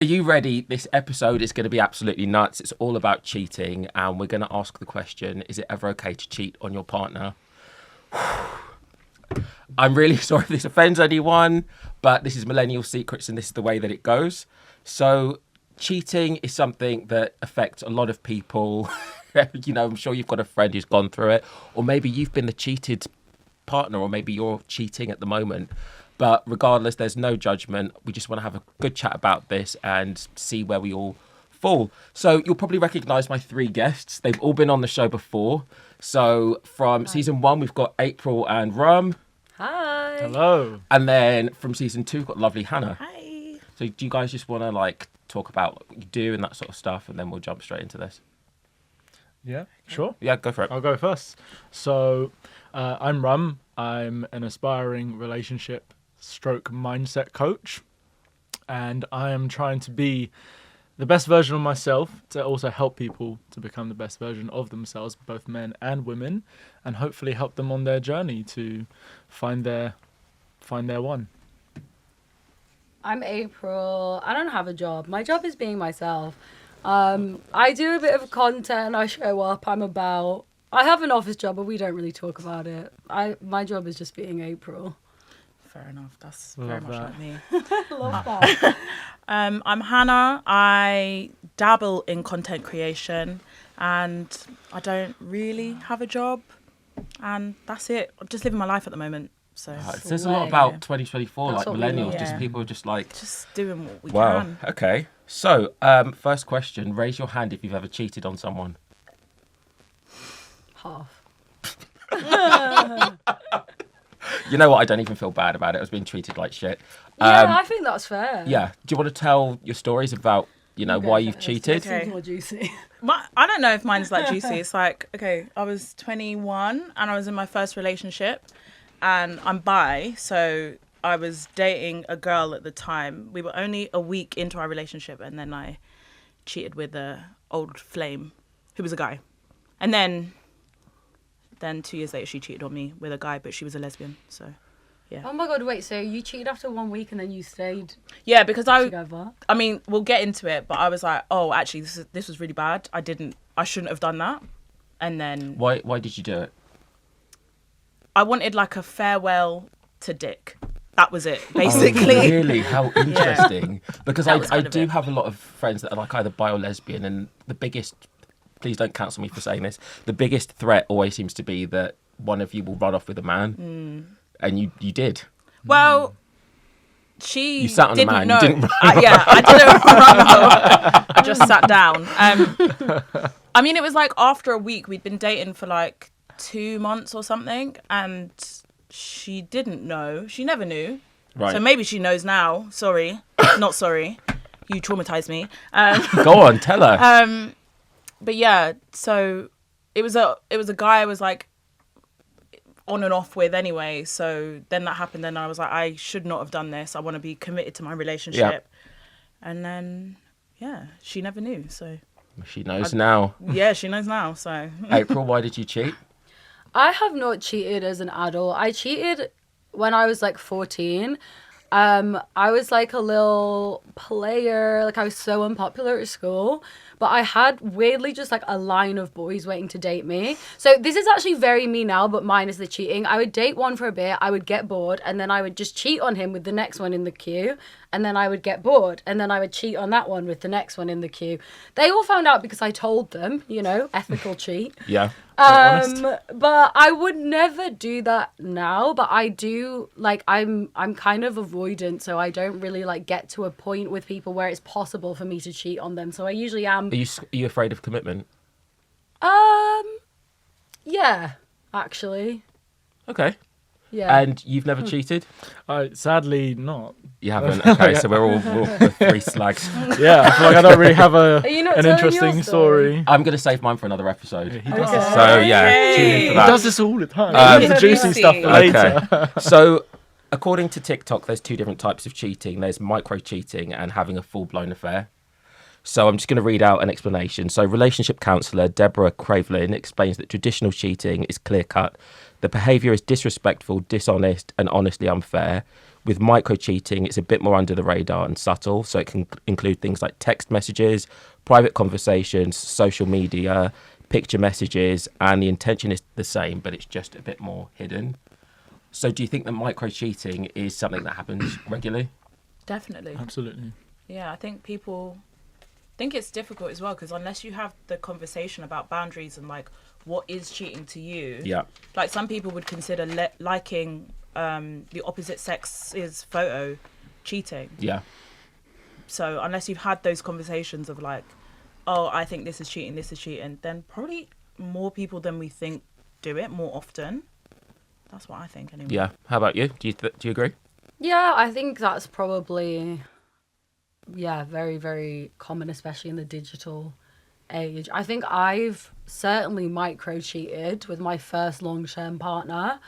Are you ready? This episode is going to be absolutely nuts. It's all about cheating, and we're going to ask the question, is it ever okay to cheat on your partner? I'm really sorry if this offends anyone, but this is Millennial Secrets, and this is the way that it goes. So cheating is something that affects a lot of people. You know, I'm sure you've got a friend who's gone through it, or maybe you've been the cheated partner, or maybe you're cheating at the moment. But regardless, there's no judgment. We just want to have a good chat about this and see where we all fall. So you'll probably recognise my three guests. They've all been on the show before. So from season 1, we've got April and Rum. Hi. Hello. And then from season 2, we've got lovely Hannah. Hi. So do you guys just want to talk about what you do and that sort of stuff, and then we'll jump straight into this? Yeah, sure. Yeah, go for it. I'll go first. So I'm Rum. I'm an aspiring relationship stroke mindset coach, and I am trying to be the best version of myself to also help people to become the best version of themselves, both men and women, and hopefully help them on their journey to find their one. I'm April. I don't have a job. My job is being myself. I do a bit of content. I show up. I have an office job, but we don't really talk about it. My job is just being April. Fair enough. That's Love very much that. like me. Love that. I'm Hannah. I dabble in content creation, and I don't really have a job, and that's it. I'm just living my life at the moment. So It says a lot about 2024, That's like what we millennials. need. Just Yeah. people just just doing what we wow. can. Okay. So, first question, raise your hand if you've ever cheated on someone. Half. You know what? I don't even feel bad about it. I was being treated like shit. Yeah, I think that's fair. Yeah. Do you want to tell your stories about, why you've cheated? Okay. More juicy. I don't know if mine's that juicy. It's like, okay, I was 21 and I was in my first relationship, and I'm bi, so I was dating a girl at the time. We were only a week into our relationship, and then I cheated with a old flame who was a guy. And then 2 years later, she cheated on me with a guy, but she was a lesbian. So, yeah. Oh my god, wait, so you cheated after 1 week and then you stayed Yeah, because together? I mean, we'll get into it, but I was like, oh, actually, this was really bad. I shouldn't have done that. And then Why did you do it? I wanted like a farewell to dick. That was it, basically. Oh, really? How interesting. Because That was I kind of do it. have a lot of friends that are like either bi or lesbian, and the biggest, please don't cancel me for saying this, the biggest threat always seems to be that one of you will run off with a man. And you did. Well, she You sat on a didn't man, you know. didn't run Yeah, I didn't run off. I just sat down. I mean, it was like after a week. We'd been dating for like 2 months or something, and she didn't know. She never knew. Right. So maybe she knows now. Sorry. Not sorry. You traumatized me. Go on, tell her. But yeah, so it was a guy I was like on and off with anyway. So then that happened, and I was like, I should not have done this. I want to be committed to my relationship. And then yeah, she never knew. So She knows now. yeah, she knows now. So April, why did you cheat? I have not cheated as an adult. I cheated when I was like 14. I was like a little player. Like I was so unpopular at school. But I had weirdly just like a line of boys waiting to date me. So this is actually very me now, but mine is the cheating. I would date one for a bit, I would get bored, and then I would just cheat on him with the next one in the queue. And then I would get bored, and then I would cheat on that one with the next one in the queue. They all found out because I told them, ethical cheat. Yeah. But I would never do that now. But I do, like, I'm kind of avoidant, so I don't really like get to a point with people where it's possible for me to cheat on them. So I usually am. Are you afraid of commitment? Yeah, actually, Okay. yeah. And you've never cheated? Sadly not. You haven't? Okay, so we're three slags. Yeah, I feel like I don't really have Are you not an telling your interesting story? story. I'm going to save mine for another episode. He does Okay. this. So, yeah, tune in for He that. does this all the time. Um, the juicy stuff for Okay. later. Okay. So, according to TikTok, there's two different types of cheating. There's micro cheating and having a full-blown affair. So I'm just going to read out an explanation. So relationship counsellor Deborah Cravelin explains that traditional cheating is clear-cut. The behaviour is disrespectful, dishonest and honestly unfair, With micro cheating, it's a bit more under the radar and subtle. So it can include things like text messages, private conversations, social media, picture messages, and the intention is the same, but it's just a bit more hidden. So do you think that micro cheating is something that happens regularly? Definitely. Absolutely. Yeah, I think people think it's difficult as well, because unless you have the conversation about boundaries and like what is cheating to you, Yeah. like some people would consider liking the opposite sex's photo cheating. Yeah. So unless you've had those conversations of like, oh, I think this is cheating, then probably more people than we think do it more often. That's what I think anyway. Yeah. How about you? Do you agree? Yeah, I think that's probably, very, very common, especially in the digital age. I think I've certainly micro cheated with my first long-term partner.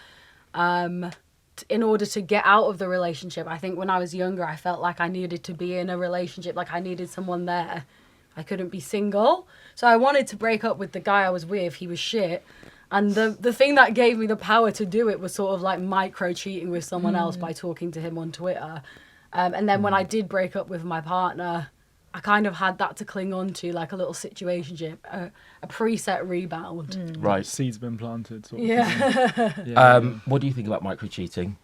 In order to get out of the relationship. I think when I was younger, I felt like I needed to be in a relationship, like I needed someone there. I couldn't be single. So I wanted to break up with the guy I was with. He was shit. And the thing that gave me the power to do it was sort of like micro cheating with someone else by talking to him on Twitter. And then when I did break up with my partner, I kind of had that to cling on to, like a little situationship, a preset rebound. Right. Seeds been planted. Sort of Yeah. thing. Yeah. What do you think about micro cheating?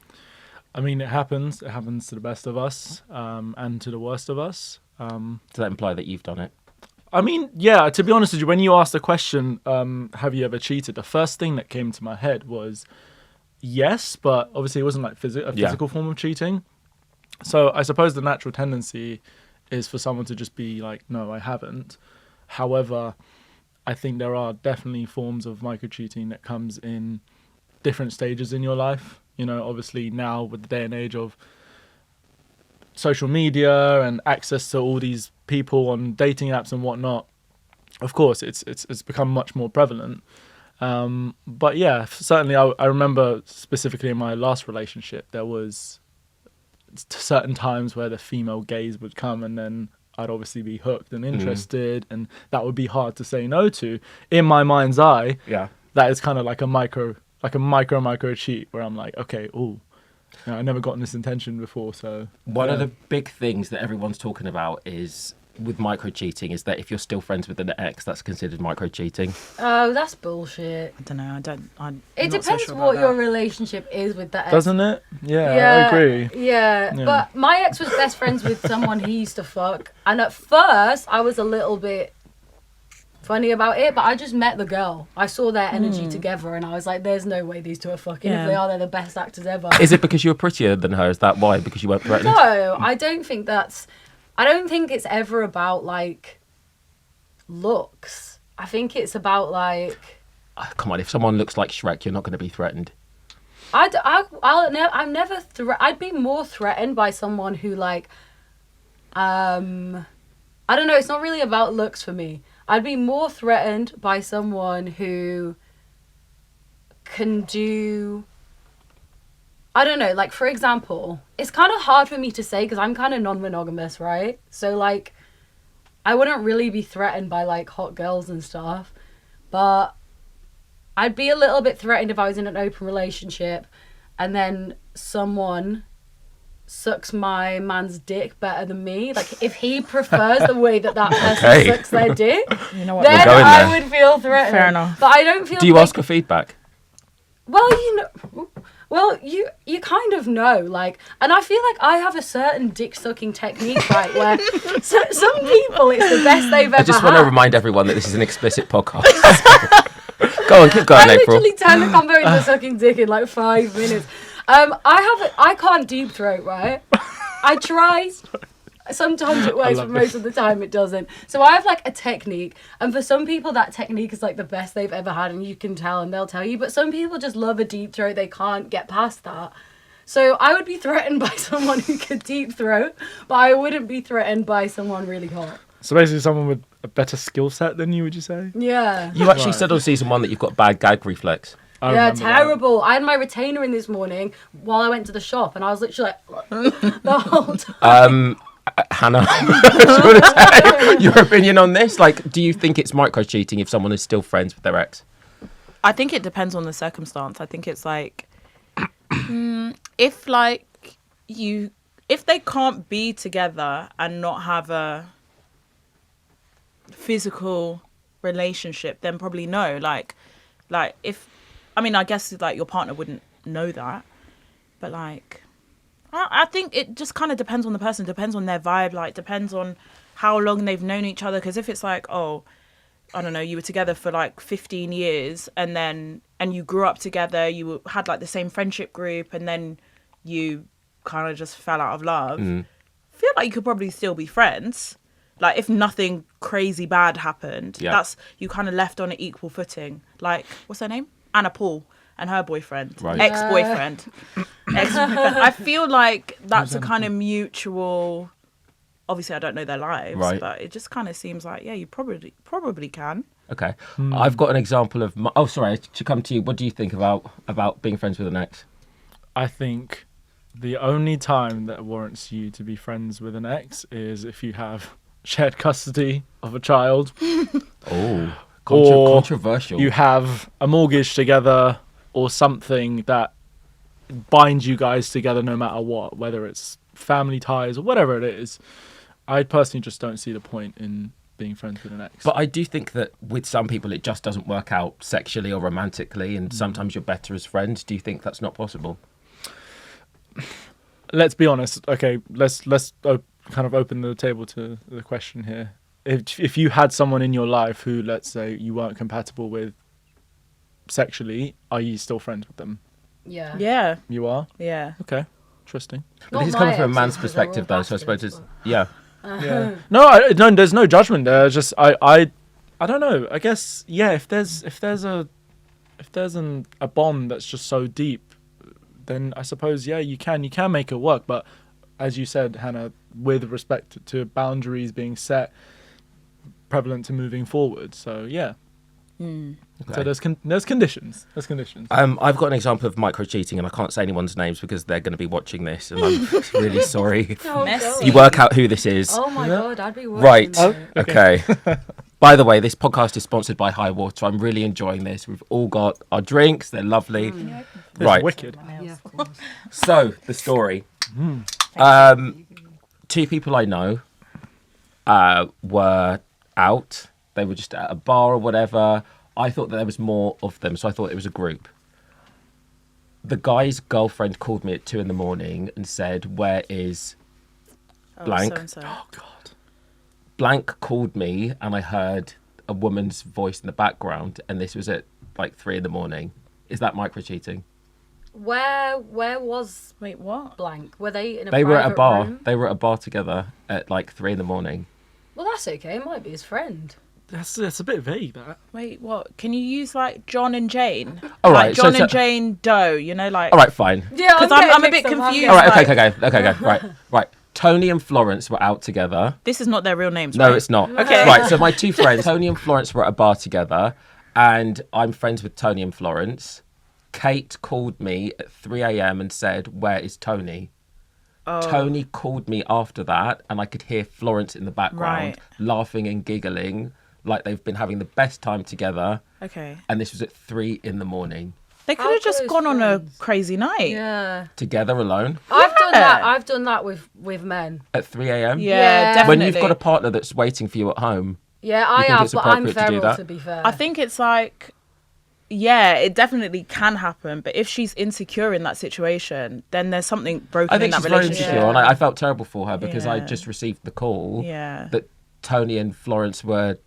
I mean, it happens. It happens to the best of us, and to the worst of us. Does that imply that you've done it? I mean, yeah, to be honest with you, when you asked the question, have you ever cheated? The first thing that came to my head was yes, but obviously it wasn't like a physical form of cheating. So I suppose the natural tendency is for someone to just be like, no, I haven't. However, I think there are definitely forms of micro cheating that comes in different stages in your life. You know, obviously now with the day and age of social media and access to all these people on dating apps and whatnot, of course, it's become much more prevalent. But yeah, certainly I remember specifically in my last relationship, there was certain times where the female gaze would come and then I'd obviously be hooked and interested, and that would be hard to say no to. In my mind's eye, that is kind of like a micro cheat where I'm like, okay, ooh, you know, I never gotten this intention before. So One of the big things that everyone's talking about is with micro cheating is that if you're still friends with an ex, that's considered micro cheating. Oh, that's bullshit. I don't know. I'm It not so depends sure what about your that. relationship is with that ex. doesn't it? Yeah, I agree. Yeah, but my ex was best friends with someone he used to fuck. And at first, I was a little bit funny about it, but I just met the girl. I saw their energy together and I was like, there's no way these two are fucking. Yeah. If they are, they're the best actors ever. Is it because you were prettier than her? Is that why? Because you weren't threatened? No, I don't think it's ever about, like, looks. I think it's about, like... Oh, come on, if someone looks like Shrek, you're not going to be threatened. I'd be more threatened by someone who, like, I don't know, it's not really about looks for me. I'd be more threatened by someone who can do... I don't know, like, for example, it's kind of hard for me to say because I'm kind of non-monogamous, right? So, like, I wouldn't really be threatened by, like, hot girls and stuff, but I'd be a little bit threatened if I was in an open relationship and then someone sucks my man's dick better than me. Like, if he prefers the way that person sucks their dick, You know what? then going I there. would feel threatened. Fair enough. But I don't feel... Do you like, ask for feedback? Well, you kind of know, like, and I feel like I have a certain dick sucking technique, right? Where some people, it's the best they've ever had. I just want to remind everyone that this is an explicit podcast. Go on, keep going, I April. literally turned the convo into sucking dick in like 5 minutes. I can't deep throat, right? I try. Sometimes it works, but most of the time it doesn't. So I have like a technique, and for some people that technique is like the best they've ever had, and you can tell, and they'll tell you. But some people just love a deep throat; they can't get past that. So I would be threatened by someone who could deep throat, but I wouldn't be threatened by someone really hot. So basically, someone with a better skill set than you, would you say? Yeah. You actually said on season 1 that you've got bad gag reflex. I Yeah, remember that. terrible. I had my retainer in this morning while I went to the shop, and I was literally like the whole time. Hannah, do you want to say your opinion on this? Like, do you think it's micro cheating if someone is still friends with their ex? I think it depends on the circumstance. I think it's like, if like if they can't be together and not have a physical relationship, then probably no. Like if, I mean, I guess like your partner wouldn't know that, but like, I think it just kind of depends on the person, depends on their vibe, like depends on how long they've known each other. Because if it's like, oh, I don't know, you were together for like 15 years and you grew up together, had like the same friendship group, and then you kind of just fell out of love, I feel like you could probably still be friends. Like if nothing crazy bad happened, that's, you kind of left on an equal footing. Like, what's her name? Anna Paul and her boyfriend, Right. ex-boyfriend. I feel like that's a kind of mutual. Obviously, I don't know their lives, Right. but it just kind of seems like, yeah, you probably can. Okay. I've got an example of. Oh, sorry. To come to you, what do you think about being friends with an ex? I think the only time that warrants you to be friends with an ex is if you have shared custody of a child, Oh, Or controversial. you have a mortgage together, or something that binds you guys together no matter what, whether it's family ties or whatever it is. I personally just don't see the point in being friends with an ex. But I do think that with some people it just doesn't work out sexually or romantically, and sometimes you're better as friends. Do you think that's not possible? Let's be honest. Okay, let's kind of open the table to the question here. If you had someone in your life who, let's say, you weren't compatible with sexually, are you still friends with them? Yeah. Yeah, You are? yeah. Okay. Interesting. But Not this is my coming from a exes, man's 'cause they're all perspective, though, so I suppose bastards, it's but- yeah. Yeah. No, there's no judgment there. It's just I don't know. I guess if there's a bond that's just so deep, then I suppose you can make it work. But as you said, Hannah, with respect to boundaries being set, prevalent to moving forward. So yeah. So Okay. there's conditions. There's conditions. I've got an example of micro cheating, and I can't say anyone's names because they're going to be watching this, and I'm really sorry. Oh, Messy. You work out who this is. Oh my god, I'd be worried. Right. Oh, Okay. By the way, this podcast is sponsored by High Water. I'm really enjoying this. We've all got our drinks. They're lovely. It's Right. wicked. Yeah, of course. So, the story. Two people I know were out. They were just at a bar or whatever. I thought that there was more of them, so I thought it was a group. The guy's girlfriend called me at 2 a.m. and said, "Where is blank?" So-and-so. Oh God. Blank called me, and I heard a woman's voice in the background, and this was at like 3 a.m. Is that micro cheating? Where was Wait, what? blank? Were they in a They were at a private bar. room? They were at a bar together at like 3 a.m. Well, that's okay. It might be his friend. That's a bit vague. That. Wait, what? Can you use like John and Jane? All Like right, John so- and Jane Doe, you know, like. All right, fine. Yeah, 'Cause I'm a bit confused. All right, Like- okay. Right. Tony and Florence were out together. This is not their real names, No, right? it's not. Okay. Right, so my two friends, Tony and Florence, were at a bar together, and I'm friends with Tony and Florence. Kate called me at 3 a.m. and said, "Where is Tony?" Oh. Tony called me after that, and I could hear Florence in the background Right. laughing and giggling like they've been having the best time together. Okay. And this was at 3 a.m. They could How have just close gone on a friends? crazy night. Yeah. Together alone I've done Yeah. that. I've done that with men. at 3 a.m. Yeah, Yeah. definitely. When you've got a partner that's waiting for you at home. Yeah, I think have, it's but I'm appropriate to do feral, that? to be fair. I think it's like, yeah, it definitely can happen. But if she's insecure in that situation, then there's something broken I think in she's that very relationship. insecure, and I felt terrible for her because I Yeah. just received the call Yeah. that Tony and Florence were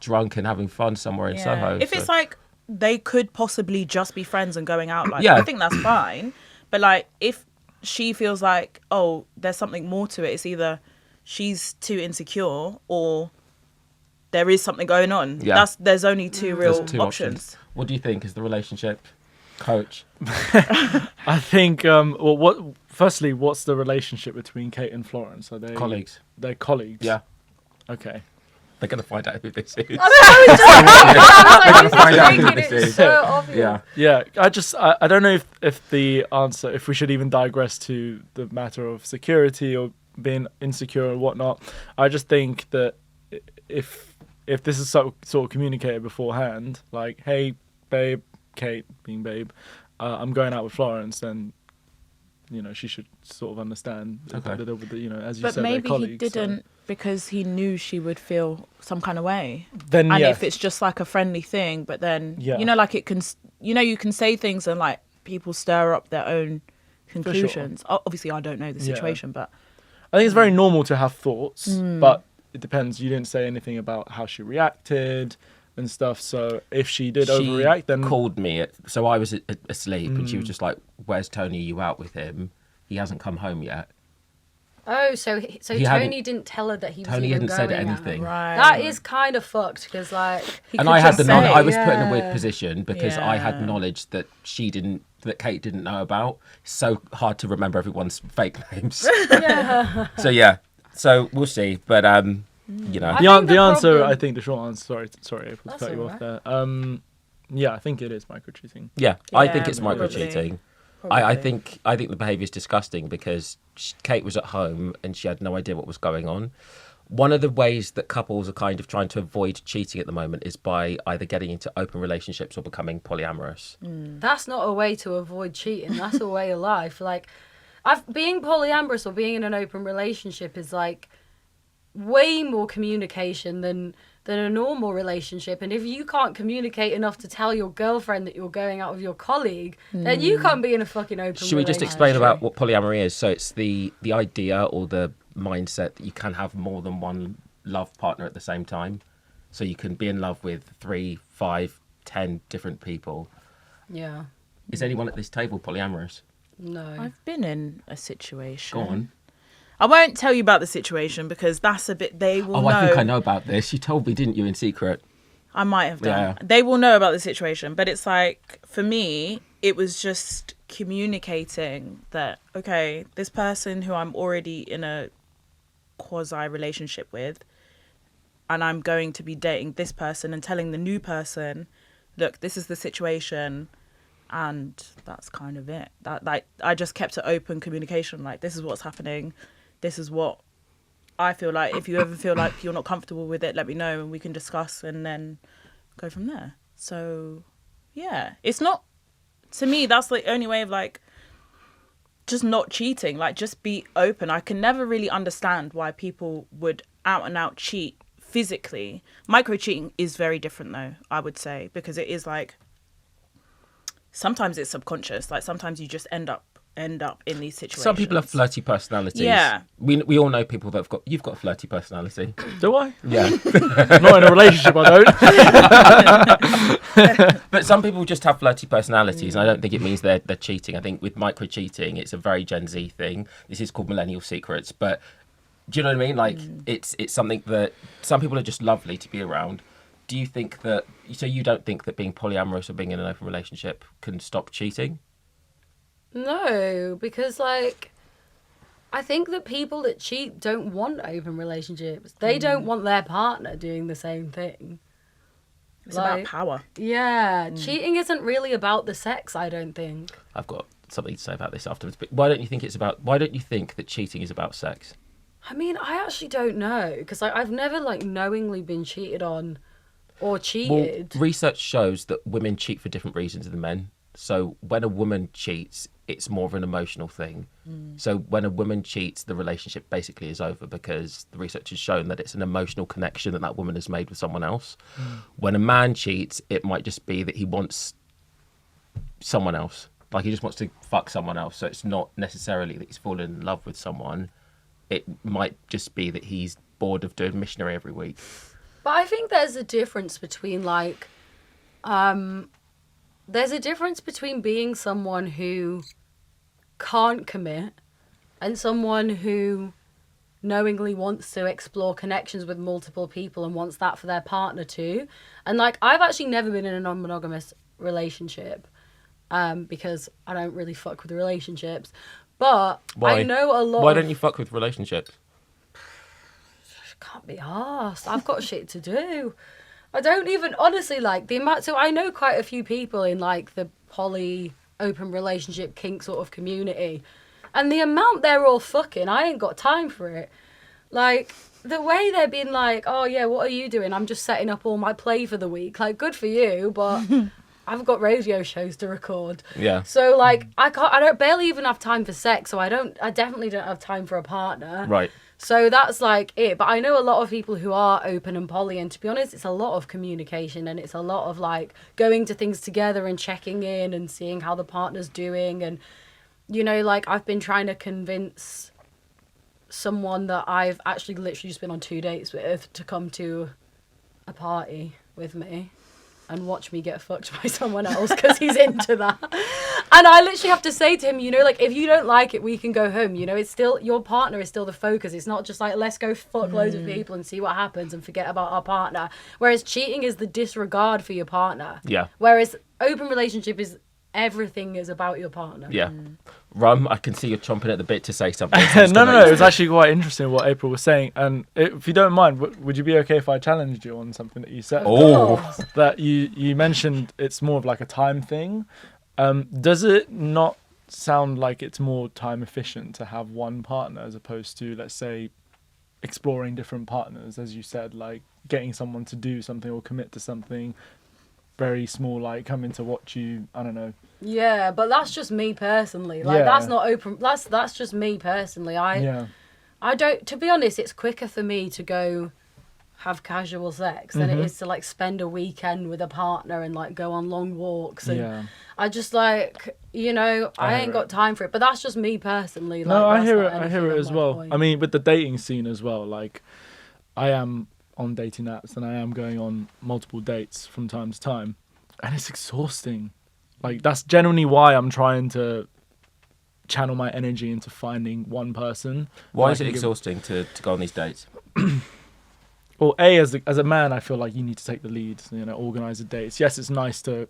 drunk and having fun somewhere in Yeah. Soho. If so- it's like they could possibly just be friends and going out like Yeah. that, I think that's fine. But like if she feels like, oh, there's something more to it, it's either she's too insecure or there is something going on. Yeah. There's only two real There's two options. What do you think is the relationship coach? I think. Firstly, what's the relationship between Kate and Florence? Are they Colleagues. They're colleagues. Yeah. Okay. They're going to find out who this is. I was find out who making this it is. so obvious. Yeah. Yeah, I don't know if the answer, if we should even digress to the matter of security or being insecure and whatnot. I just think that if this is sort of communicated beforehand, like, hey, babe, Kate being babe, I'm going out with Florence, then she should sort of understand. Okay. As you But said, maybe they're colleagues, he didn't because he knew she would feel some kind of way. Then And yeah, if it's just like a friendly thing, but then Yeah. like it can, you can say things and like people stir up their own conclusions. Obviously, I don't know the Yeah. situation, but I think it's very normal to have thoughts, but it depends. You didn't say anything about how she reacted and stuff. So if she did overreact, then called me. So I was asleep, and she was just like, "Where's Tony? Are you out with him? He hasn't come home yet." Oh, so He Tony hadn't- didn't tell her that he was Tony even hadn't said going anything. out. right. That is kind of fucked because like He And could I had just the say, knowledge. I was put in a weird Yeah. position because I had Yeah. knowledge that Kate didn't know about. So hard to remember everyone's fake names. yeah. So we'll see, but you know, I think the the answer, problem- I think the short answer. Sorry, April, to That's cut you all off there. Yeah, I think it is micro cheating. yeah, I Yeah, think it's micro probably. cheating. I Probably. think the behaviour is disgusting because Kate was at home and she had no idea what was going on. One of the ways that couples are kind of trying to avoid cheating at the moment is by either getting into open relationships or becoming polyamorous. That's not a way to avoid cheating. That's a way of life. Like, being polyamorous or being in an open relationship is like way more communication than a normal relationship. And if you can't communicate enough to tell your girlfriend that you're going out with your colleague, then you can't be in a fucking open Should we just relationship. explain about what polyamory is? So it's the idea or the mindset that you can have more than one love partner at the same time. So you can be in love with 3, 5, 10 different people. Yeah. Is anyone at this table polyamorous? No. I've been in a situation. Go on. I won't tell you about the situation because that's a bit they will Oh, know. I think I know about this. You told me, didn't you, in secret? I might have done. Yeah. They will know about the situation, but it's like for me, it was just communicating that okay, this person who I'm already in a quasi relationship with, and I'm going to be dating this person and telling the new person, look, this is the situation, and that's kind of it. That like I just kept it open communication. Like this is what's happening. This is what I feel like. If you ever feel like you're not comfortable with it, let me know and we can discuss and then go from there. So, yeah, it's not, to me, that's the only way of like, just not cheating. Like, just be open. I can never really understand why people would out and out cheat physically. Micro cheating is very different though, I would say, because it is like, sometimes it's subconscious. Like, sometimes you just end up in these situations. Some people have flirty personalities. Yeah. We all know people that you've got a flirty personality. Do I? Yeah. Not in a relationship, I don't. But some people just have flirty personalities, and I don't think it means they're cheating. I think with micro cheating, it's a very Gen Z thing. This is called Millennial Secrets, but do you know what I mean? Like it's something that some people are just lovely to be around. Do you think that? So you don't think that being polyamorous or being in an open relationship can stop cheating? No, because like I think that people that cheat don't want open relationships. They don't want their partner doing the same thing. It's about power. Yeah, cheating isn't really about the sex, I don't think. I've got something to say about this afterwards. But why don't you think why don't you think that cheating is about sex? I mean, I actually don't know because I've never like knowingly been cheated on or cheated. Well, research shows that women cheat for different reasons than men. So when a woman cheats, it's more of an emotional thing. So when a woman cheats, the relationship basically is over because the research has shown that it's an emotional connection that woman has made with someone else. When a man cheats, it might just be that he wants someone else. Like he just wants to fuck someone else. So it's not necessarily that he's fallen in love with someone. It might just be that he's bored of doing missionary every week. But I think there's a difference between like, there's a difference between being someone who can't commit and someone who knowingly wants to explore connections with multiple people and wants that for their partner too. And like, I've actually never been in a non-monogamous relationship because I don't really fuck with relationships. But Why? I know a lot. Why don't you fuck with relationships? Can't be arsed. I've got shit to do. I don't even, honestly, like, the amount, so I know quite a few people in, like, the poly, open relationship, kink sort of community, and the amount they're all fucking, I ain't got time for it. Like, the way they're being like, oh, yeah, what are you doing? I'm just setting up all my play for the week. Like, good for you, but I've got radio shows to record. Yeah. So like I don't barely even have time for sex, so I definitely don't have time for a partner. Right. So that's like it. But I know a lot of people who are open and poly, and to be honest, it's a lot of communication, and it's a lot of like going to things together and checking in and seeing how the partner's doing. And, you know, like I've been trying to convince someone that I've actually literally just been on 2 dates with to come to a party with me and watch me get fucked by someone else because he's into that. And I literally have to say to him, you know, like, if you don't like it, we can go home. You know, it's still, your partner is still the focus. It's not just like, let's go fuck loads of people and see what happens and forget about our partner. Whereas cheating is the disregard for your partner. Yeah. Whereas open relationship is everything is about your partner. Yeah. Rum, I can see you're chomping at the bit to say something. No. It was actually quite interesting what April was saying. And if you don't mind, would you be okay if I challenged you on something that you said? Oh. That you mentioned it's more of like a time thing. Does it not sound like it's more time efficient to have one partner as opposed to, let's say, exploring different partners, as you said, like getting someone to do something or commit to something very small, like coming to watch you, I don't know. Yeah, but that's just me personally. Like, that's not open. That's just me personally. I don't, to be honest, it's quicker for me to go have casual sex than it is to like spend a weekend with a partner and like go on long walks. And I just like, you know, I ain't got time for it. But that's just me personally. Like, no, I hear it as well. Point. I mean, with the dating scene as well, like I am on dating apps and I am going on multiple dates from time to time, and it's exhausting. Like, that's genuinely why I'm trying to channel my energy into finding one person. Why is it exhausting to go on these dates? Well, as a man, I feel like you need to take the lead, you know, organise the dates. Yes, it's nice to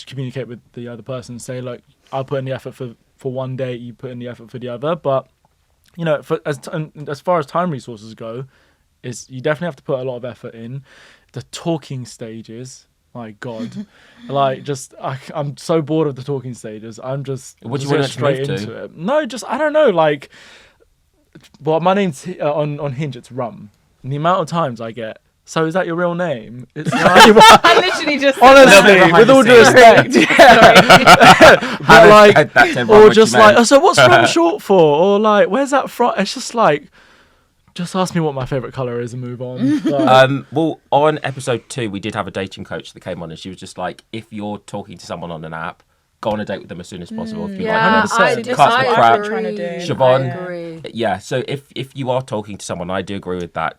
communicate with the other person and say, look, I'll put in the effort for one date, you put in the effort for the other. But, you know, as far as time resources go, is you definitely have to put a lot of effort in. The talking stages, my God, like I'm so bored of the talking stages. I'm just what do you want straight to into it. No, just I don't know. Like, well, my name's on Hinge. It's Rum. And the amount of times I get, so is that your real name? It's like, I literally just honestly, with all due respect, but like, or just like, oh, so what's Rum short for? Or like, where's that from? It's just like, just ask me what my favourite colour is and move on. Like, well, on episode 2, we did have a dating coach that came on, and she was just like, if you're talking to someone on an app, go on a date with them as soon as possible. If you yeah, like, I cut the crap. agree. Siobhan, I agree. Yeah, so if you are talking to someone, I do agree with that.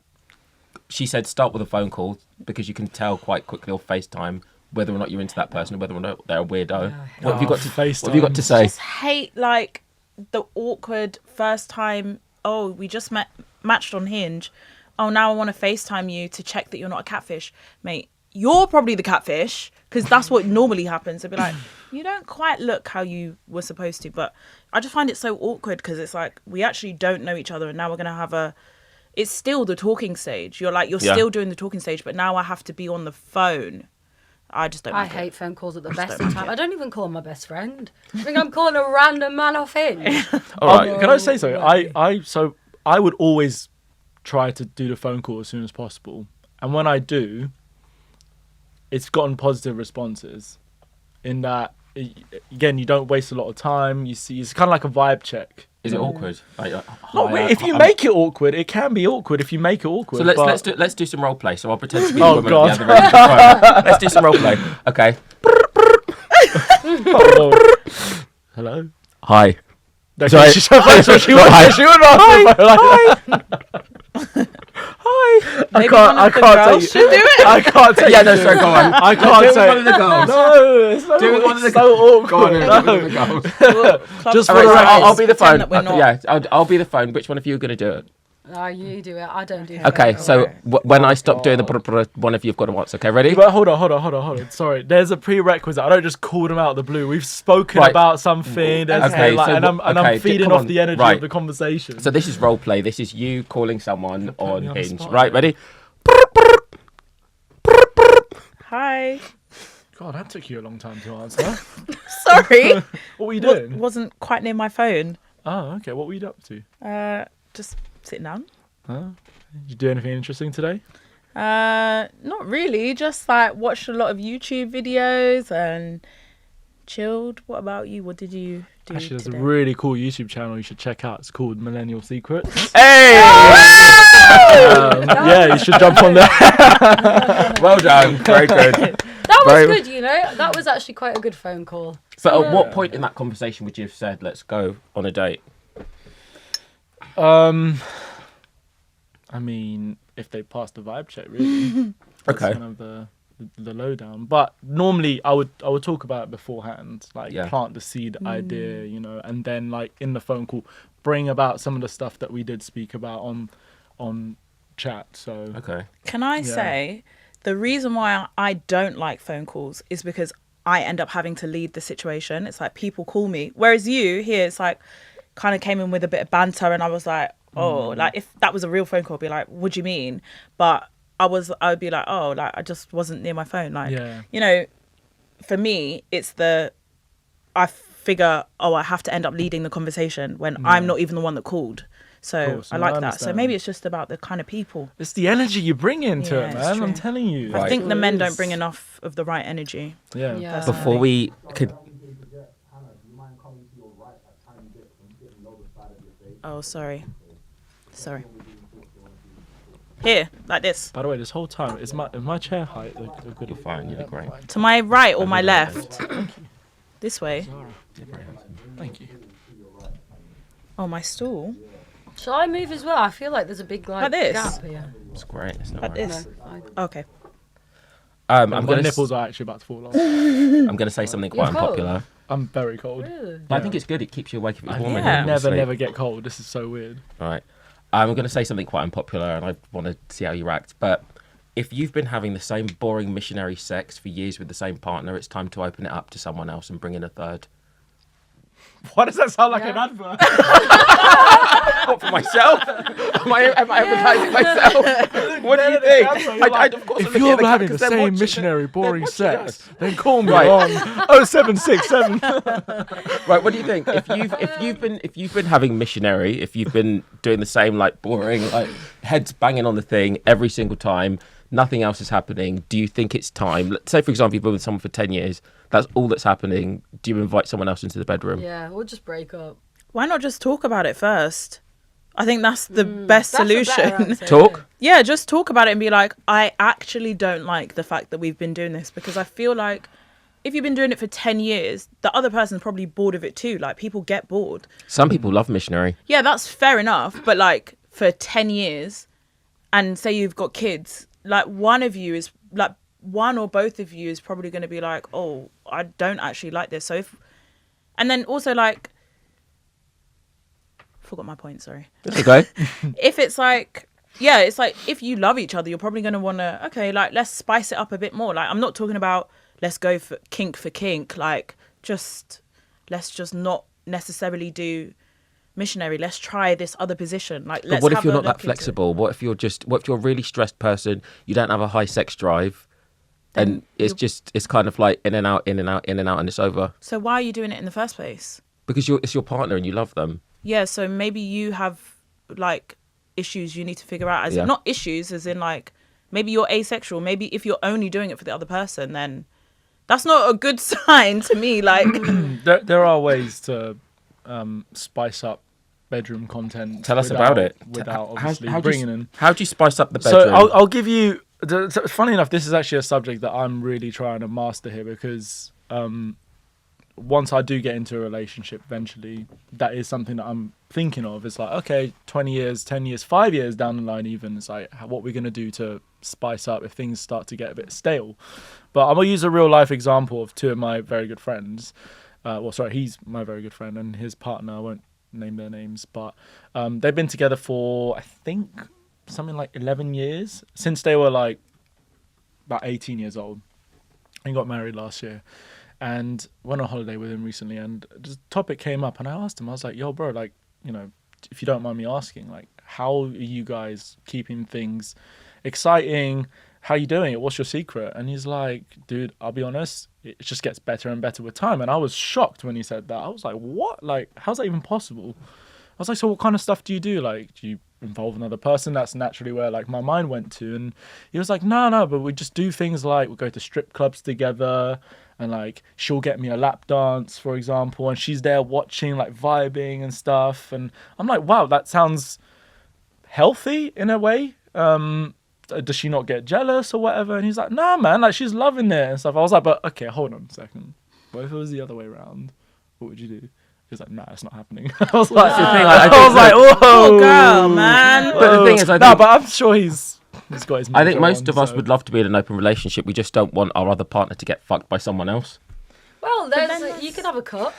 She said start with a phone call because you can tell quite quickly, or FaceTime, whether or not you're into that person, or whether or not they're a weirdo. What have you got to FaceTime. What have you got to say? I just hate like the awkward first time. Oh, we just matched on Hinge. Oh, now I want to FaceTime you to check that you're not a catfish, mate. You're probably the catfish because that's what normally happens. They'll be like, you don't quite look how you were supposed to. But I just find it so awkward because it's like we actually don't know each other, and now we're gonna have it's still the talking stage. You're still doing the talking stage, but now I have to be on the phone. I just don't. I hate phone calls at the best of time. I don't even call him my best friend. I think I'm calling a random man off Hinge. All right. Can I say something? I would always try to do the phone call as soon as possible, and when I do, it's gotten positive responses. In that, again, you don't waste a lot of time. You see, it's kind of like a vibe check. Is it awkward? Like, If you make it awkward, it can be awkward. If you make it awkward, so let's do some role play. So I'll pretend to be Oh, the woman God. at the other end of the phone. Let's do some role play. Okay. Hello. Hi. Sorry. She would Hi. Maybe can't- one I of the can't girls take- should do it. I can't take. Yeah, no, sorry, go on. I can't say. one of the girls. No, it's so, Do it with one of the it's so awkward. Go on, No. do it with one of the girls. Just All for right, the so record. I'll be the phone. Pretend that we're not. Yeah, I'll be the phone. Which one of you are going to do it? No, you do it. I don't do it. Okay, so when I stop doing the one of you have got to answer. Okay, ready? But hold on. Sorry, there's a prerequisite. I don't just call them out of the blue. We've spoken Right. about something. There's Okay, like, so I'm feeding come off on. the energy Right. of the conversation. So this is role play. This is you calling someone put me on on the Hinge. spot. Right, ready? Hi. God, that took you a long time to answer. Sorry. What were you doing? Wasn't quite near my phone. Oh, okay. What were you up to? Just sitting down. Did you do anything interesting today? Not really. Just like watched a lot of YouTube videos and chilled. What about you? What did you do Actually, there's today? a really cool YouTube channel you should check out. It's called Millennial Secrets. Hey! Yeah, you should jump on there. Well done. Very good. That was Very- good, you know. That was actually quite a good phone call. So at what point in that conversation would you have said, let's go on a date? I mean, if they pass the vibe check, really. That's Okay. kind of the lowdown. But normally, I would talk about it beforehand, like Yeah. plant the seed idea, and then like in the phone call, bring about some of the stuff that we did speak about on chat. So Okay. Can I say the reason why I don't like phone calls is because I end up having to lead the situation. It's like people call me, whereas you here, it's like kind of came in with a bit of banter, and I was like, oh, like if that was a real phone call, I'd be like, what do you mean? But I would be like, oh, like I just wasn't near my phone. Like, Yeah. For me, it's I figure, oh, I have to end up leading the conversation when I'm not even the one that called. So course, I no, I like that. So understand. maybe it's just about the kind of people. It's the energy you bring into Yeah, it, it's man. true. I'm telling you. Right. I think the men don't It bring is. enough of the right energy. Yeah. Yeah. Before we could... Oh, sorry. Here, like this. By the way, this whole time is my chair height a good? You're fine, you look great. To my right or my left? This way. Thank you. Oh, my stool. Shall I move as well? I feel like there's a big Like this? gap here. It's great. It's not Like right. this. No, Okay. I'm My going nipples are actually about to fall off. to say something quite You're cold. unpopular. I'm very cold. really? But I think it's good. It keeps you awake if it's warm in Yeah. here. Never, obviously. never get cold. This is so weird. Right. I'm going to say something quite unpopular, and I want to see how you react. But if you've been having the same boring missionary sex for years with the same partner, it's time to open it up to someone else and bring in a third. Why does that sound like Yeah. an advert? What, for myself? am I advertising myself? What do you think? Of course I'm If looking you're at the having the because they're same watching missionary it. boring They're watching sex, us. then call me Right. on 0767. Right, what do you think? If you've been having missionary, if you've been doing the same like boring, like heads banging on the thing every single time, nothing else is happening, do you think it's time? Let's say, for example, you've been with someone for 10 years, that's all that's happening. Do you invite someone else into the bedroom? Yeah, we'll just break up. Why not just talk about it first? I think that's the best That's a better solution. answer, Talk? Yeah, just talk about it and be like, I actually don't like the fact that we've been doing this, because I feel like if you've been doing it for 10 years, the other person's probably bored of it too. Like, people get bored. Some people love missionary. Yeah, that's fair enough. But like for 10 years, and say you've got kids, like one or both of you is probably going to be like, oh, I don't actually like this. So and then also like, forgot my point, sorry. It's okay. If it's like, yeah, it's like if you love each other, you're probably going to want to, okay, like let's spice it up a bit more. Like, I'm not talking about let's go for kink, like let's just not necessarily do missionary. Let's try this other position. Like, But let's what if have you're a not that look into it. flexible? What if you're a really stressed person, you don't have a high sex drive, and it's kind of like in and out, and it's over? So why are you doing it in the first place? Because it's your partner and you love them. Yeah, so maybe you have like issues you need to figure out, as Yeah. in, not issues as in like maybe you're asexual. Maybe if you're only doing it for the other person, then that's not a good sign to me. Like, There are ways to spice up bedroom content. Tell us about it. Without How obviously do you- bringing in. How do you spice up the bedroom? So I'll give you. Funny enough, this is actually a subject that I'm really trying to master here, because once I do get into a relationship eventually, that is something that I'm thinking of. It's like, okay, 20 years, 10 years, 5 years down the line even, it's like, what we're going to do to spice up if things start to get a bit stale. But I'm going to use a real life example of two of my very good friends. He's my very good friend and his partner. I won't name their names, but they've been together for, I think, something like 11 years, since they were like about 18 years old, and got married last year. And went on holiday with him recently, and the topic came up, and I asked him, I was like, yo, bro, like, if you don't mind me asking, like, how are you guys keeping things exciting? How are you doing it? What's your secret? And he's like, dude, I'll be honest, it just gets better and better with time. And I was shocked when he said that. I was like, what? Like, how's that even possible? I was like, so what kind of stuff do you do? Like, do you involve another person. That's naturally where like my mind went to. And he was like, no, but we just do things like we go to strip clubs together, and like she'll get me a lap dance, for example, and she's there watching, like vibing and stuff. And I'm like, wow, that sounds healthy in a way. Does she not get jealous or whatever? And he's like, nah, man, like she's loving it and stuff. I was like, but okay, hold on a second. What if it was the other way around? What would you do? He was like, nah, it's not happening. I was like, whoa. Poor girl, man. But the thing is, I no, think, but I'm sure he's got his. I think most mojo of on, us so- would love to be in an open relationship. We just don't want our other partner to get fucked by someone else. Well, you can have a cook.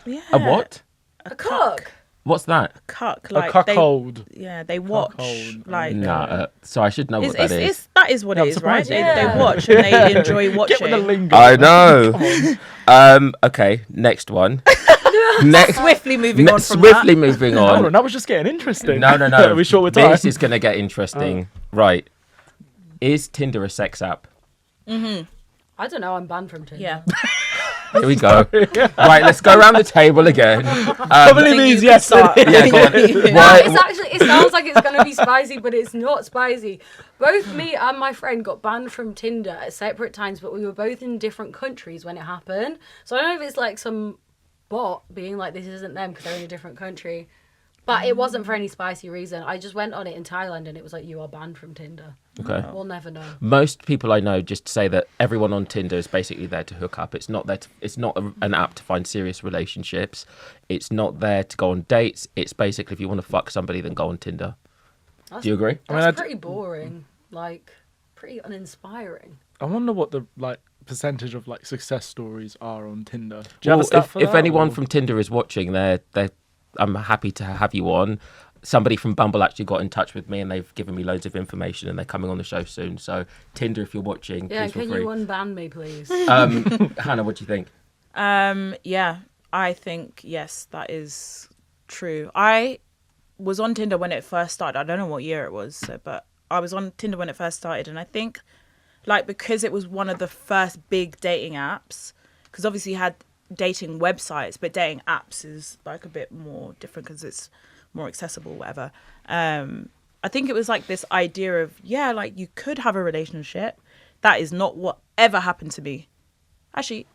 Yeah. A what? A cook. What's that? Cuck. A Like cuckold. they watch. Cuckold. Like Nah, so I should know what that is. that is what Yeah, it I'm is, right? surprised. They watch and they enjoy watching. Get with the lingo. I man. know. Okay, next one. Next, Swiftly moving on from swiftly that. moving Hold on. on, that was just getting interesting. No. Are we short with time? This is going to get interesting. Right. Is Tinder a sex app? I don't know. I'm banned from Tinder. Yeah. Here we go. Right, let's go around the table again. Probably think means you yes. can start. Yeah, go on. No, Why- it's actually, it sounds like it's going to be spicy, but it's not spicy. Both me and my friend got banned from Tinder at separate times, but we were both in different countries when it happened. So I don't know if it's like some bot being like, this isn't them because they're in a different country. But it wasn't for any spicy reason. I just went on it in Thailand and it was like, you are banned from Tinder. Okay. We'll never know. Most people I know just say that everyone on Tinder is basically there to hook up. It's not there. It's not an app to find serious relationships. It's not there to go on dates. It's basically if you want to fuck somebody, then go on Tinder. Do you agree? That's pretty boring. Like, pretty uninspiring. I wonder what the like percentage of like success stories are on Tinder. Do you have a Well, stat for if that, anyone or- from Tinder is watching, I'm happy to have you on. Somebody from Bumble actually got in touch with me and they've given me loads of information and they're coming on the show soon. So Tinder, if you're watching, Yeah, please feel can free. you unban me, please? Hannah, what do you think? Yeah, I think yes, that is true. I was on Tinder when it first started. I don't know what year it was, but I was on Tinder when it first started, and I think, like, because it was one of the first big dating apps, because obviously you had dating websites, but dating apps is like a bit more different because it's more accessible, whatever. I think it was like this idea of, yeah, like you could have a relationship. That is not what ever happened to me. Actually,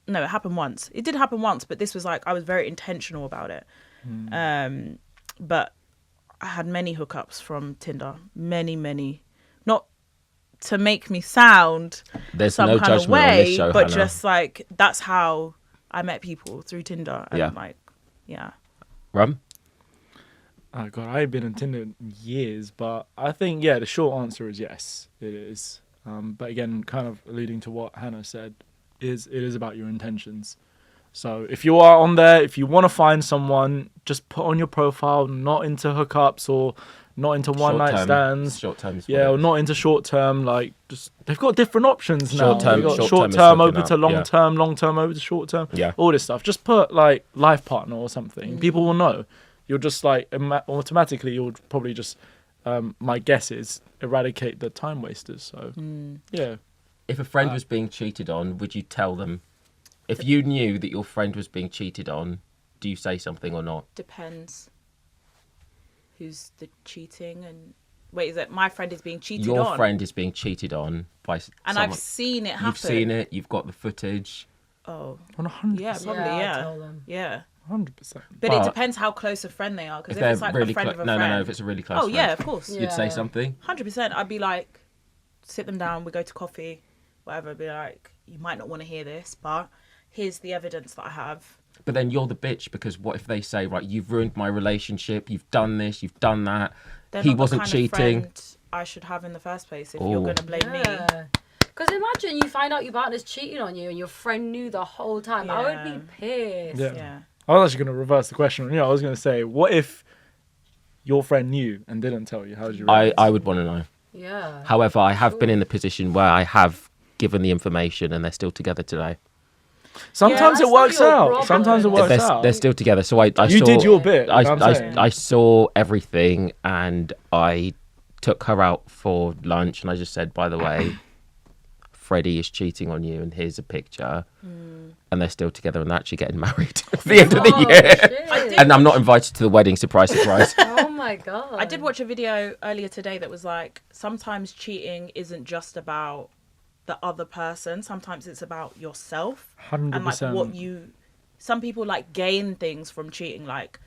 no, it happened once. It did happen once, but this was like, I was very intentional about it. But I had many hookups from Tinder. Many. Not to make me sound There's some no kind of judgment on way, this show, but Hannah. just like, that's how I met people, through Tinder. And Yeah. like, yeah. Rum? Oh god, I ain't been on Tinder in years, but I think the short answer is yes, it is. But again, kind of alluding to what Hannah said, it is about your intentions. So if you are on there, if you want to find someone, just put on your profile, not into hookups or not into one night stands. Short term is Yeah, or not into short term. Like, just they've got different options now. Short-term- They've got short-term is short-term hooking over to up, long yeah. term, long term over to short term. Yeah. All this stuff. Just put like life partner or something. People will know. You'll just like automatically. You'll probably just. My guess is eradicate the time wasters. So yeah. If a friend was being cheated on, would you tell them? If you knew that your friend was being cheated on, do you say something or not? Depends who's the cheating. And wait, is it my friend is being cheated Your on? friend is being cheated on by And someone. I've seen it happen. You've seen it. You've got the footage. Oh, 100%. yeah, probably, I'd yeah. tell them. Yeah. 100%. But But it depends how close a friend they are. Because if they're it's like really a friend close, of a friend. no. If it's a really close. Oh, friend, yeah, of course. Yeah. You'd say something. 100%. I'd be like, sit them down, we go to coffee, whatever. Be like, you might not want to hear this, but here's the evidence that I have. But then you're the bitch because what if they say, right, you've ruined my relationship, you've done this, you've done that. They're He not the wasn't kind of cheating. friend I should have in the first place if Ooh. you're going to blame me. Because imagine you find out your partner's cheating on you and your friend knew the whole time. I would Yeah. be pissed. Yeah. Yeah. I was actually going to reverse the question. I was going to say, what if your friend knew and didn't tell you? How would you react? I would want to know. Yeah. However, I have been in the position where I have given the information and they're still together today. Sometimes Yeah, it works that's not your out. problem. Sometimes it works out. They're still together. So I You saw, did your bit. You know what I'm saying? I saw everything and I took her out for lunch and I just said, by the way, Freddie is cheating on you and here's a picture. And they're still together and they're actually getting married at the end of the Oh, year. shit. And I'm not invited to the wedding, surprise, surprise. Oh my my God. I did watch a video earlier today that was like, sometimes cheating isn't just about the other person. Sometimes it's about yourself. 100%. And like what you, some people like gain things from cheating, like,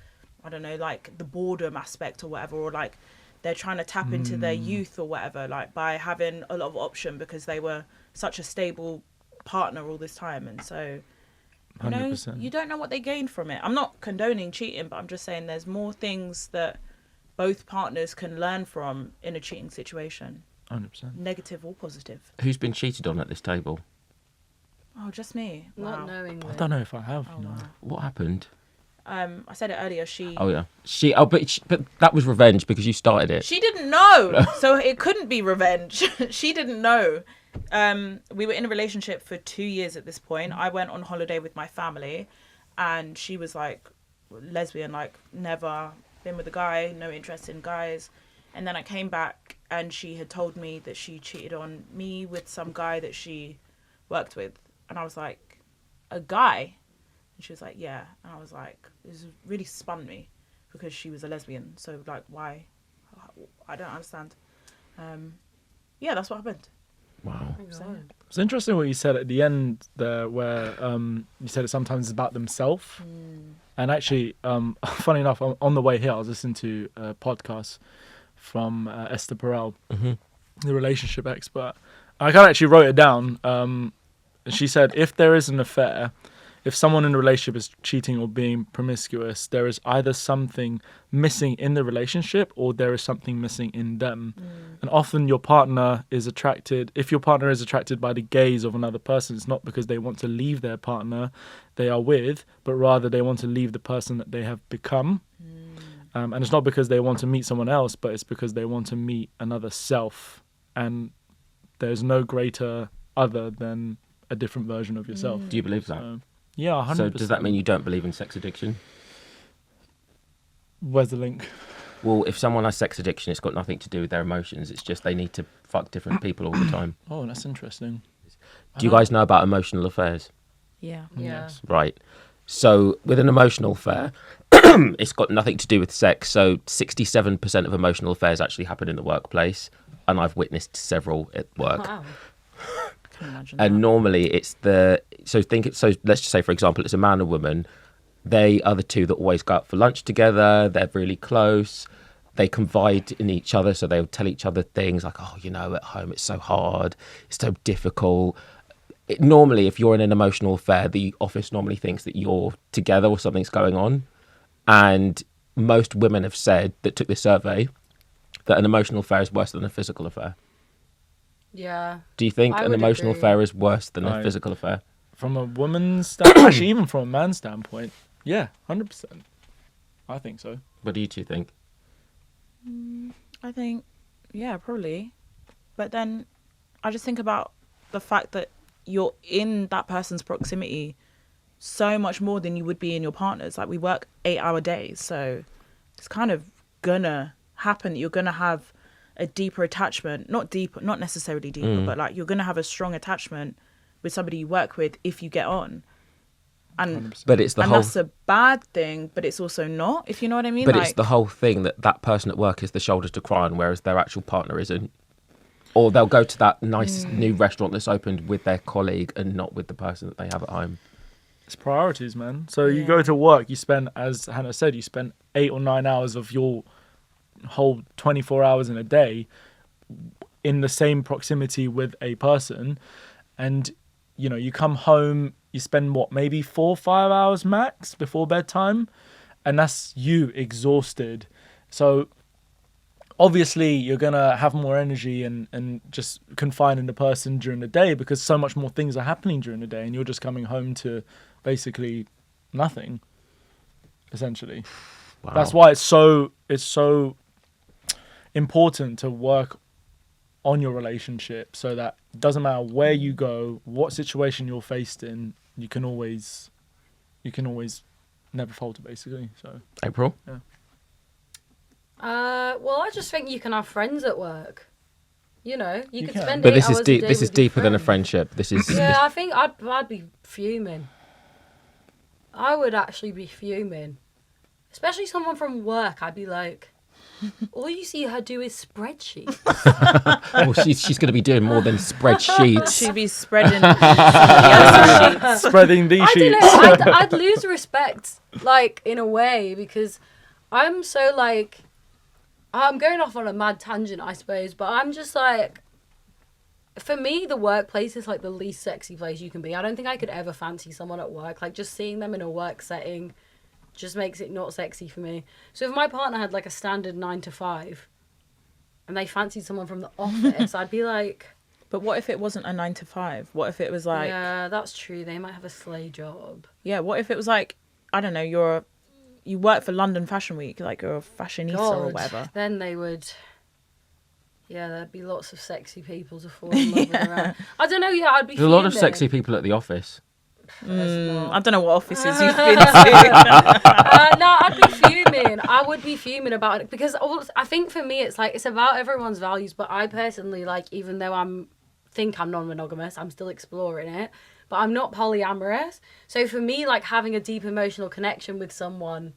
I don't know, like the boredom aspect or whatever, or like they're trying to tap into their youth or whatever, like by having a lot of option because they were such a stable partner all this time. And so, you know, 100%. you don't know what they gained from it. I'm not condoning cheating, but I'm just saying there's more things that both partners can learn from in a cheating situation, 100%. negative or positive. Who's been cheated on at this table? Oh, just me. Not Wow. knowing. I don't know if I have, you know. What happened? I said it earlier. Oh yeah, but that was revenge because you started it. She didn't know, so it couldn't be revenge. She didn't know. We were in a relationship for 2 years at this point. I went on holiday with my family, and she was like lesbian, like never been with a guy, no interest in guys. And then I came back, and she had told me that she cheated on me with some guy that she worked with, and I was like, a guy? And she was like, yeah. And I was like, this really spun me because she was a lesbian. So like, why? I don't understand. Yeah, that's what happened. Wow. It's interesting what you said at the end there, where you said it sometimes is about themselves. And actually, funny enough, on the way here, I was listening to a podcast from Esther Perel, the relationship expert. I kind of actually wrote it down. And she said, if there is an affair, if someone in a relationship is cheating or being promiscuous, there is either something missing in the relationship or there is something missing in them. And often your partner is attracted, if your partner is attracted by the gaze of another person, it's not because they want to leave their partner they are with, but rather they want to leave the person that they have become. And it's not because they want to meet someone else, but it's because they want to meet another self. And there's no greater other than a different version of yourself. Do you believe that? Yeah, 100%. So does that mean you don't believe in sex addiction? Where's the link? Well, if someone has sex addiction, it's got nothing to do with their emotions. It's just they need to fuck different people all the time. Oh, that's interesting. Do you guys know about emotional affairs? Yeah. Yeah. Right. So with an emotional affair, it's got nothing to do with sex. So 67% of emotional affairs actually happen in the workplace. And I've witnessed several at work. Wow. Can you imagine And that? normally it's so let's just say, for example, it's a man and woman. They are the two that always go out for lunch together. They're really close. They confide in each other. So they'll tell each other things like, oh, you know, at home it's so hard. It's so difficult. Normally, if you're in an emotional affair, the office normally thinks that you're together or something's going on. And most women have said that took this survey that an emotional affair is worse than a physical affair. Yeah. Do you think I an would emotional agree. affair is worse than a Right. physical affair? From a woman's standpoint, actually, even from a man's standpoint, yeah, 100%. I think so. What do you two think? I think, yeah, probably. But then I just think about the fact that you're in that person's proximity so much more than you would be in your partner's. Like, we work 8-hour days, so it's kind of gonna happen that you're gonna have a deeper attachment, not necessarily deeper, but like you're gonna have a strong attachment with somebody you work with if you get on. And 100%. But it's the and whole. that's a bad thing, but it's also not, if you know what I mean. But like, it's the whole thing that person at work is the shoulder to cry on, whereas their actual partner isn't. Or they'll go to that nice new restaurant that's opened with their colleague and not with the person that they have at home. It's priorities, man. So you go to work, you spend, as Hannah said, you spend 8 or 9 hours of your whole 24 hours in a day in the same proximity with a person. And, you know, you come home, you spend what, maybe 4 or 5 hours max before bedtime. And that's you exhausted. So obviously you're going to have more energy and just confine in the person during the day because so much more things are happening during the day and you're just coming home to basically nothing, essentially. Wow. That's why it's so important to work on your relationship so that it doesn't matter where you go, what situation you're faced in, you can always never falter, basically. So April? Well, I just think you can have friends at work. You know, you could can. spend But 8 this is hours a deep. day This is with your deeper than a friends. friendship. This is. Yeah, I think I'd be fuming. I would actually be fuming. Especially someone from work. I'd be like, all you see her do is spreadsheets. Oh, she's going to be doing more than spreadsheets. She'd be spreading somebody else's sheets. Spreading these I don't sheets. know. I'd lose respect, like, in a way, because I'm so, like, I'm going off on a mad tangent, I suppose, but I'm just like, for me, the workplace is like the least sexy place you can be. I don't think I could ever fancy someone at work. Like, just seeing them in a work setting just makes it not sexy for me. So if my partner had like a standard 9 to 5 and they fancied someone from the office, I'd be like, But what if it wasn't a 9 to 5? What if it was like, yeah, that's true. They might have a slay job. yeah, what if it was like, I don't know, you work for London Fashion Week, like you're a fashionista or God, whatever. then they would. Yeah, there'd be lots of sexy people to fall in love with around. I don't know. Yeah, I'd be. There's a lot of fuming. sexy people at the office. I don't know what offices you've been to. No, I'd be fuming. I would be fuming about it because I think for me it's like it's about everyone's values. But I personally like, even though think I'm non-monogamous, I'm still exploring it. But I'm not polyamorous. So for me, like having a deep emotional connection with someone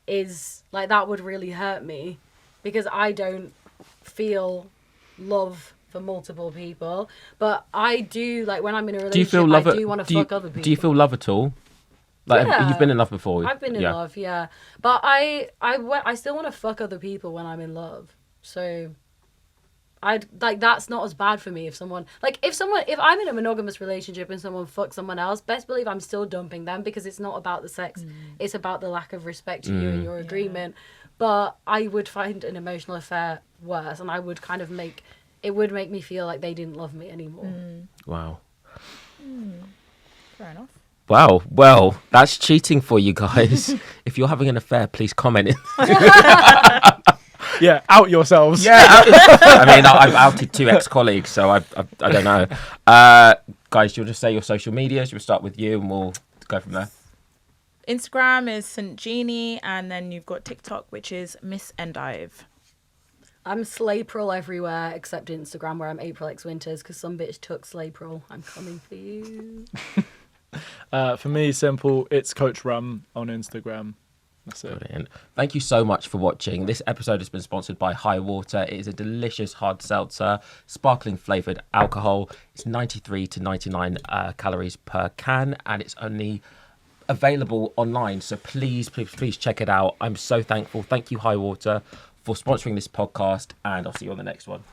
is like that would really hurt me because I don't feel love for multiple people. But I do, like when I'm in a relationship, Do you feel love? I do want to fuck other people. Do you feel love at all? Like Yeah. you've been in love before? I've been in Yeah. love, yeah. But I still want to fuck other people when I'm in love. So I'd like that's not as bad for me if I'm in a monogamous relationship and someone fucks someone else, best believe I'm still dumping them because it's not about the sex. It's about the lack of respect to you and your agreement. But I would find an emotional affair worse, and I would kind of make me feel like they didn't love me anymore. Wow. Fair enough. Wow. Well, that's cheating for you guys. If you're having an affair, please comment. Yeah, out yourselves. Yeah. I mean, I've outed 2 ex-colleagues, so I don't know. Guys, you'll just say your social medias. We'll start with you, and we'll go from there. Instagram is St. Jeannie, and then you've got TikTok, which is Miss Endive. I'm Slaypril everywhere except Instagram, where I'm April X Winters because some bitch took Slaypril. I'm coming for you. For me, simple. It's Coach Rum on Instagram. That's it. Brilliant. Thank you so much for watching. This episode has been sponsored by High Water. It is a delicious hard seltzer, sparkling flavoured alcohol. It's 93 to 99 calories per can, and it's only available online. So please check it out. I'm so thankful. Thank you, High Water, for sponsoring this podcast, and I'll see you on the next one.